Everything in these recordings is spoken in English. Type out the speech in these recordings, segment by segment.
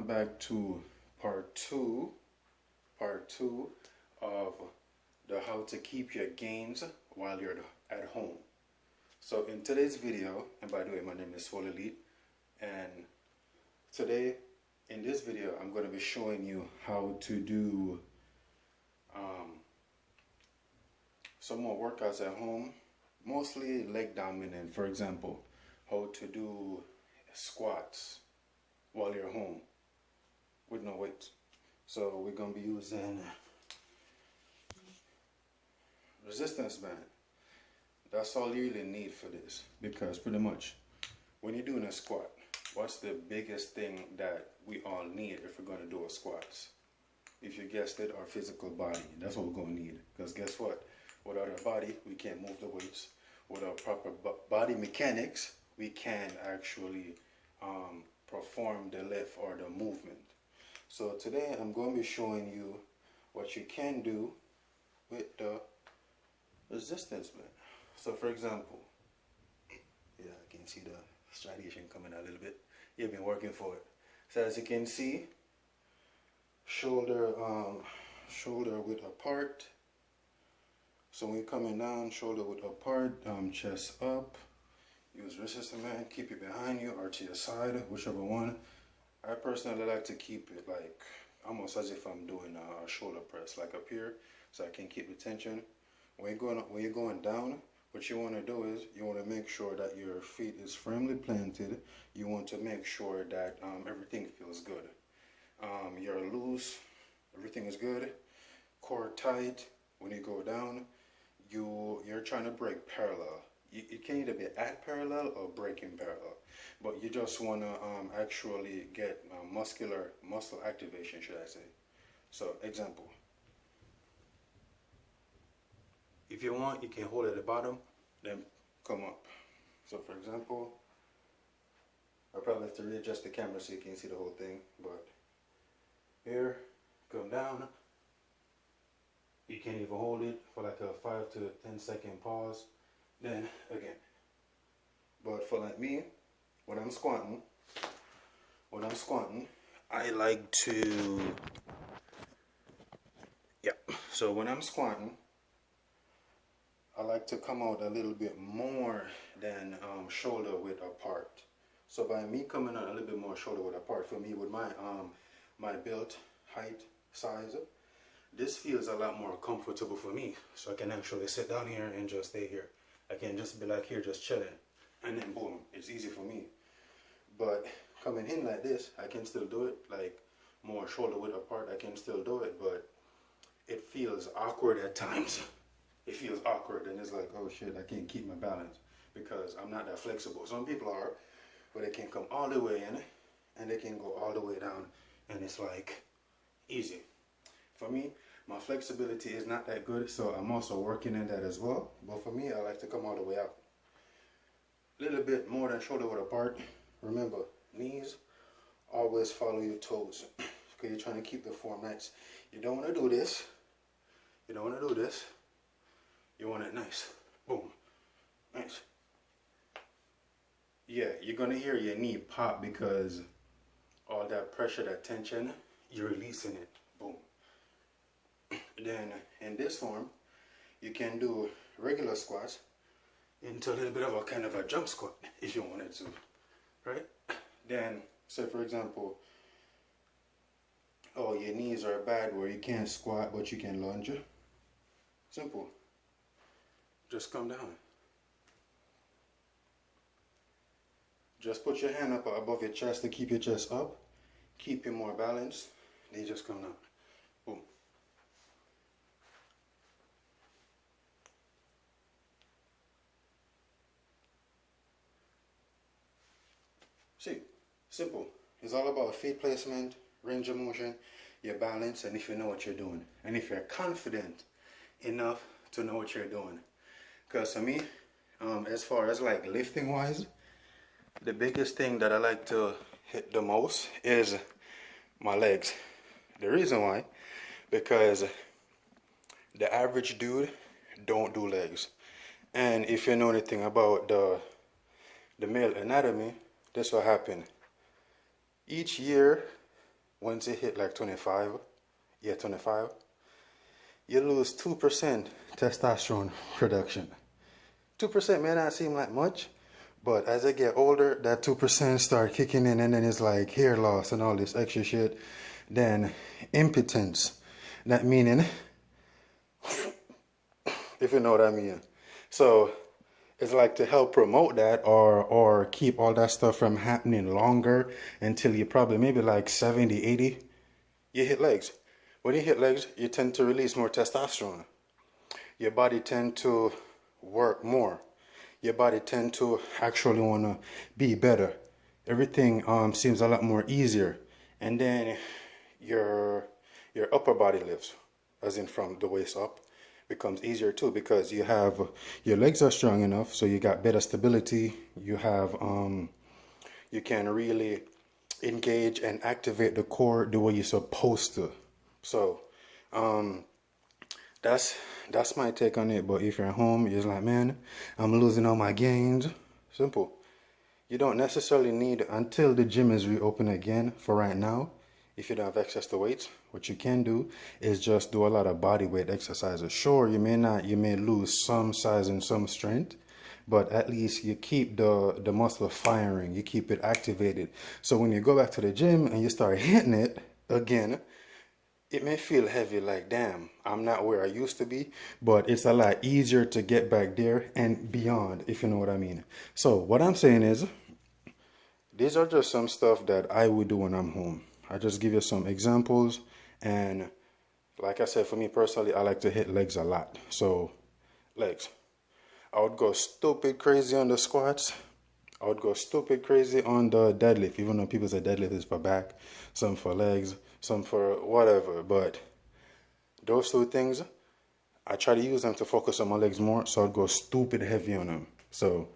welcome back to part two of the how to keep your gains while you're at home. So in today's video, and by the way, my name is LEGday, and today in this video I'm going to be showing you how to do some more workouts at home, mostly leg dominant. For example, how to do squats while you're home with no weight. So we're going to be using resistance band. That's all you really need for this, because pretty much when you're doing a squat, what's the biggest thing that we all need if we're going to do a squats? If you guessed it, our physical body. That's what we're going to need, because guess what? Without our body, we can't move the weights. Without proper body mechanics, we can't actually perform the lift or the movement. So today I'm going to be showing you what you can do with the resistance band. So for example, yeah, I can see the striation coming out a little bit. You've been working for it. So as you can see, shoulder width apart. So when you're coming down, shoulder width apart, chest up. Use resistance band, keep it behind you or to your side, whichever one. I personally like to keep it like almost as if I'm doing a shoulder press, like up here, so I can keep the tension. When you're going down, what you want to do is you want to make sure that your feet is firmly planted. You want to make sure that everything feels good. You're loose, everything is good. Core tight. When you go down, you're trying to break parallel. It can either be at parallel or breaking parallel, but you just want to actually get muscle activation, should I say. So example, if you want, you can hold at the bottom, then come up. So for example, I probably have to readjust the camera so you can see the whole thing, but here, come down. You can even hold it for like a 5 to 10 second pause. Then again. But for like me, when I'm squatting, I like to, so when I'm squatting, I like to come out a little bit more than shoulder width apart. So by me coming out a little bit more shoulder width apart, for me with my my build, height, size, this feels a lot more comfortable for me. So I can actually sit down here and just stay here. I can just be like here, just chilling, and then boom, it's easy for me. But coming in like this, I can still do it, like more shoulder width apart, I can still do it, but it feels awkward at times. It feels awkward, and it's like, oh shit, I can't keep my balance because I'm not that flexible. Some people are, but they can come all the way in, and they can go all the way down, and it's like easy. For me, my flexibility is not that good, so I'm also working in that as well. But for me, I like to come all the way out. A little bit more than shoulder width apart. Remember, knees always follow your toes, because you're trying to keep the form nice. You don't want to do this. You don't want to do this. You want it nice. Boom. Nice. Yeah, you're going to hear your knee pop because all that pressure, that tension, you're releasing it. Boom. Then in this form, you can do regular squats into a little bit of a kind of a jump squat if you wanted to, right? Then, say for example, oh, your knees are bad where you can't squat but you can lunge. Simple. Just come down. Just put your hand up above your chest to keep your chest up. Keep you more balanced. Then you just come down. Boom. See, simple. It's all about feet placement, range of motion, your balance, and if you know what you're doing. And if you're confident enough to know what you're doing. Because for me, as far as like lifting wise, the biggest thing that I like to hit the most is my legs. The reason why, because the average dude don't do legs. And if you know anything about the male anatomy, this will happen. Each year, once you hit like 25, yeah, 25, you lose 2% testosterone production. 2% may not seem like much, but as I get older, that 2% start kicking in, and then it's like hair loss and all this extra shit. Then impotence, that meaning, if you know what I mean. So it's like to help promote that or keep all that stuff from happening longer until you probably maybe like 70, 80, you hit legs. When you hit legs, you tend to release more testosterone. Your body tend to work more. Your body tend to actually want to be better. Everything seems a lot more easier. And then your upper body lifts, as in from the waist up, becomes easier too, because you have your legs are strong enough, so you got better stability. You have you can really engage and activate the core the way you're supposed to. So that's my take on it. But if you're at home, you're just like, man, I'm losing all my gains. Simple. You don't necessarily need until the gym is reopened again. For right now, if you don't have access to weights, what you can do is just do a lot of body weight exercises. Sure, you may lose some size and some strength, but at least you keep the muscle firing, you keep it activated. So when you go back to the gym and you start hitting it again, it may feel heavy, like, damn, I'm not where I used to be, but it's a lot easier to get back there and beyond, if you know what I mean. So what I'm saying is, these are just some stuff that I would do when I'm home. I just give you some examples, and like I said, for me personally, I like to hit legs a lot. So legs, I would go stupid crazy on the squats. I would go stupid crazy on the deadlift, even though people say deadlift is for back, some for legs, some for whatever. But those two things, I try to use them to focus on my legs more, so I'd go stupid heavy on them. So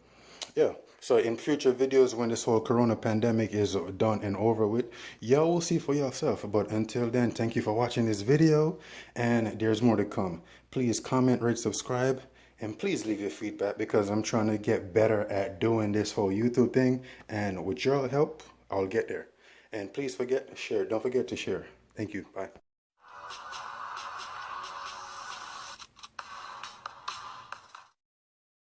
yeah, so in future videos, when this whole corona pandemic is done and over with, y'all will see for yourself. But until then, thank you for watching this video, and there's more to come. Please comment, rate, subscribe, and please leave your feedback, because I'm trying to get better at doing this whole YouTube thing, and with your help, I'll get there. And please share. Don't forget to share. Thank you. Bye.